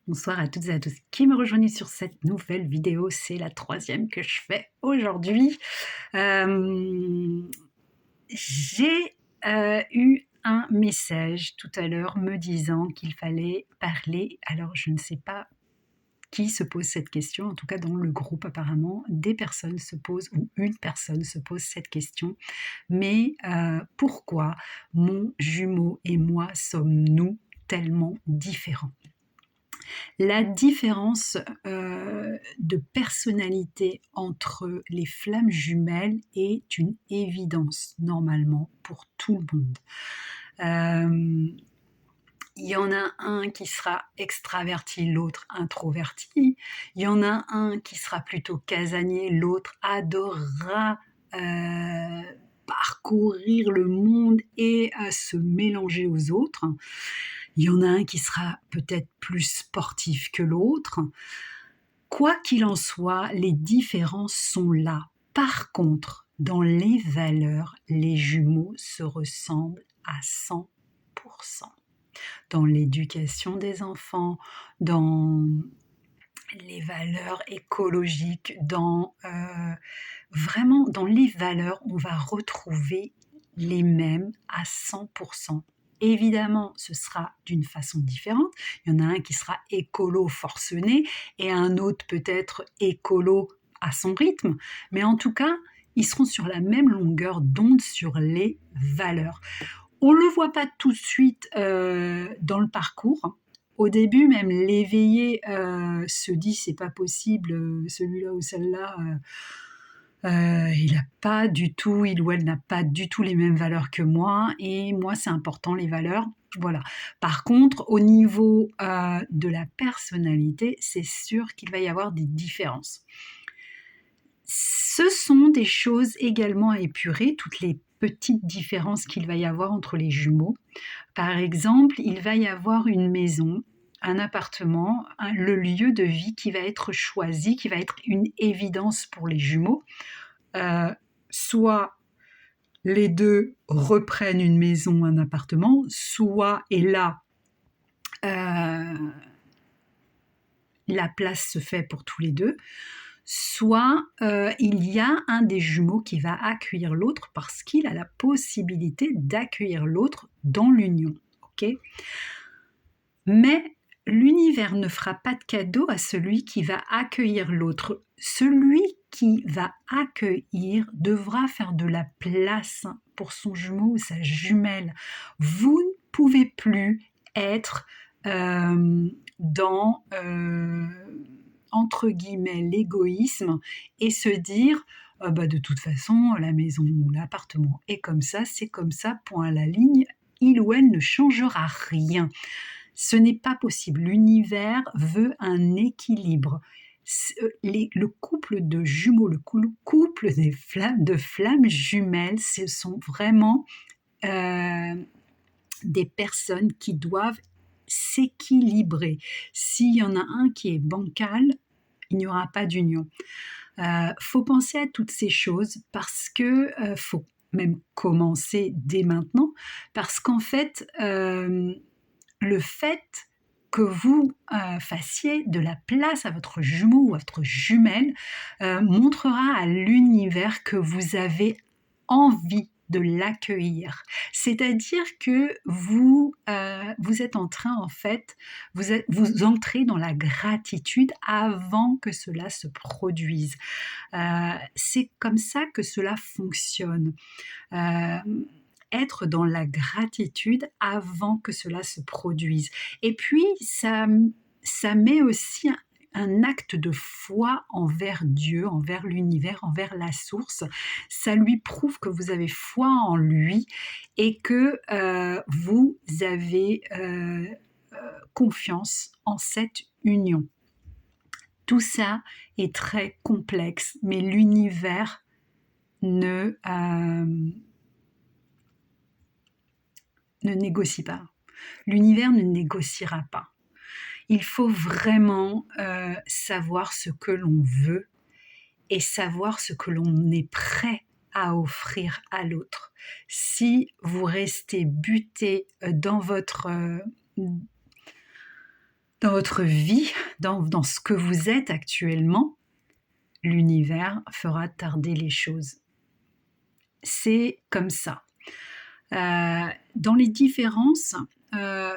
Bonsoir à toutes et à tous qui me rejoignent sur cette nouvelle vidéo. C'est la troisième que je fais aujourd'hui. Hem, j'ai, eu un message tout à l'heure me disant qu'il fallait parler. Alors je ne sais pas qui se pose cette question, en tout cas dans le groupe apparemment des personnes se posent ou une personne se pose cette question. Mais, pourquoi mon jumeau et moi sommes-nous tellement différents? La différence, de personnalité entre les flammes jumelles est une évidence normalement pour tout le monde. Hem, il y en a un qui sera extraverti, l'autre introverti. Il y en a un qui sera plutôt casanier, l'autre adorera, parcourir le monde et se mélanger aux autres. Il y en a un qui sera peut-être plus sportif que l'autre. Quoi qu'il en soit, les différences sont là. Par contre, dans les valeurs, les jumeaux se ressemblent à 100%. Dans l'éducation des enfants, dans les valeurs écologiques, vraiment dans les valeurs, on va retrouver les mêmes à 100%. Évidemment, ce sera d'une façon différente. Il y en a un qui sera écolo forcené et un autre peut-être écolo à son rythme. Mais en tout cas, ils seront sur la même longueur d'onde sur les valeurs. On ne le voit pas tout de suite dans le parcours. Au début, même l'éveillé se dit c'est pas possible, celui-là ou celle-là, il ou elle n'a pas du tout les mêmes valeurs que moi, et moi c'est important les valeurs. Voilà. Par contre, au niveau de la personnalité, c'est sûr qu'il va y avoir des différences. Ce sont des choses également à épurer, toutes les petites différences qu'il va y avoir entre les jumeaux. Par exemple, il va y avoir une maison, un appartement, le lieu de vie qui va être choisi, qui va être une évidence pour les jumeaux. Soit les deux reprennent une maison, un appartement, soit, et là, la place se fait pour tous les deux, soit il y a un des jumeaux qui va accueillir l'autre parce qu'il a la possibilité d'accueillir l'autre dans l'union. Okay, mais l'univers ne fera pas de cadeau à celui qui va accueillir l'autre. Celui qui va accueillir devra faire de la place pour son jumeau ou sa jumelle. Vous ne pouvez plus être dans entre guillemets l'égoïsme et se dire de toute façon la maison ou l'appartement est comme ça, c'est comme ça, point à la ligne, il ou elle ne changera rien. Ce n'est pas possible. L'univers veut un équilibre. Le couple de jumeaux, le couple de flammes jumelles, ce sont vraiment des personnes qui doivent s'équilibrer. S'il y en a un qui est bancal, il n'y aura pas d'union. Faut penser à toutes ces choses parce que faut même commencer dès maintenant, parce qu'en fait, le fait que vous fassiez de la place à votre jumeau ou à votre jumelle montrera à l'univers que vous avez envie de l'accueillir. C'est-à-dire que vous êtes en train, en fait, vous entrez dans la gratitude avant que cela se produise. C'est comme ça que cela fonctionne. Être dans la gratitude avant que cela se produise. Et puis, ça met aussi un acte de foi envers Dieu, envers l'univers, envers la source. Ça lui prouve que vous avez foi en lui et que vous avez confiance en cette union. Tout ça est très complexe, mais l'univers ne négocie pas. L'univers ne négociera pas. Il faut vraiment savoir ce que l'on veut et savoir ce que l'on est prêt à offrir à l'autre. Si vous restez buté dans dans votre vie, dans ce que vous êtes actuellement, l'univers fera tarder les choses. C'est comme ça. Dans les différences,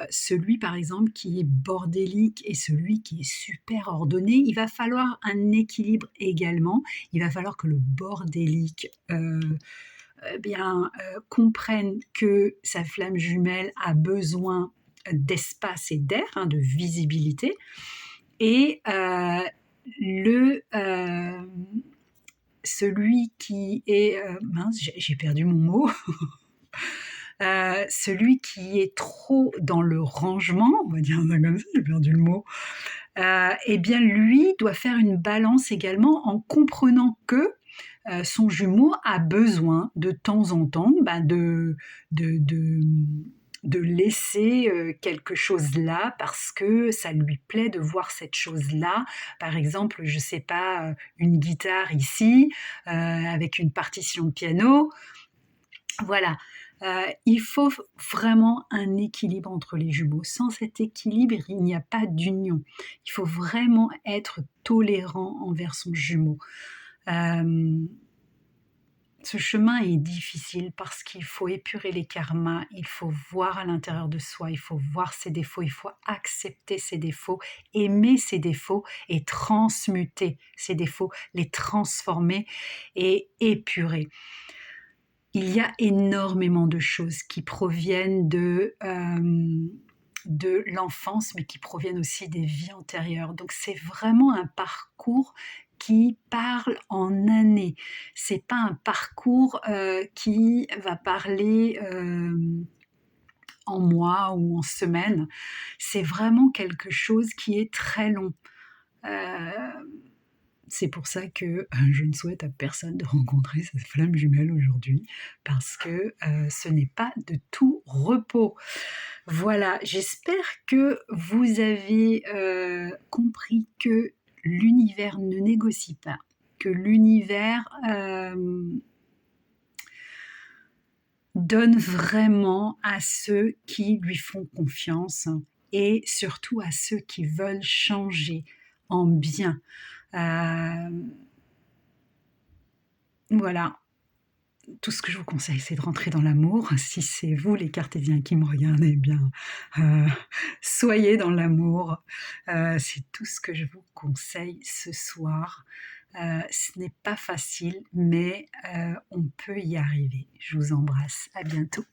celui par exemple qui est bordélique et celui qui est super ordonné, il va falloir un équilibre également. Il va falloir que le bordélique, comprenne que sa flamme jumelle a besoin d'espace et d'air, hein, de visibilité et celui qui est, mince, j'ai perdu mon mot. Celui qui est trop dans le rangement, on va dire ça comme ça, j'ai perdu le mot, eh bien lui doit faire une balance également en comprenant que son jumeau a besoin de temps en temps de laisser quelque chose là parce que ça lui plaît de voir cette chose-là. Par exemple, je sais pas, une guitare ici avec une partition de piano. Voilà, il faut vraiment un équilibre entre les jumeaux. Sans cet équilibre, il n'y a pas d'union. Il faut vraiment être tolérant envers son jumeau. Ce chemin est difficile parce qu'il faut épurer les karmas, il faut voir à l'intérieur de soi, il faut voir ses défauts, il faut accepter ses défauts, aimer ses défauts et transmuter ses défauts, les transformer et épurer. Il y a énormément de choses qui proviennent de l'enfance, mais qui proviennent aussi des vies antérieures. Donc c'est vraiment un parcours qui parle en années. C'est pas un parcours qui va parler en mois ou en semaines. C'est vraiment quelque chose qui est très long. C'est pour ça que je ne souhaite à personne de rencontrer sa flamme jumelle aujourd'hui, parce que ce n'est pas de tout repos. Voilà, j'espère que vous avez compris que l'univers ne négocie pas, que l'univers donne vraiment à ceux qui lui font confiance et surtout à ceux qui veulent changer en bien. Voilà, tout ce que je vous conseille, c'est de rentrer dans l'amour. Si c'est vous, les cartésiens, qui me regardez, eh bien, soyez dans l'amour. C'est tout ce que je vous conseille ce soir. Ce n'est pas facile, mais on peut y arriver. Je vous embrasse. À bientôt.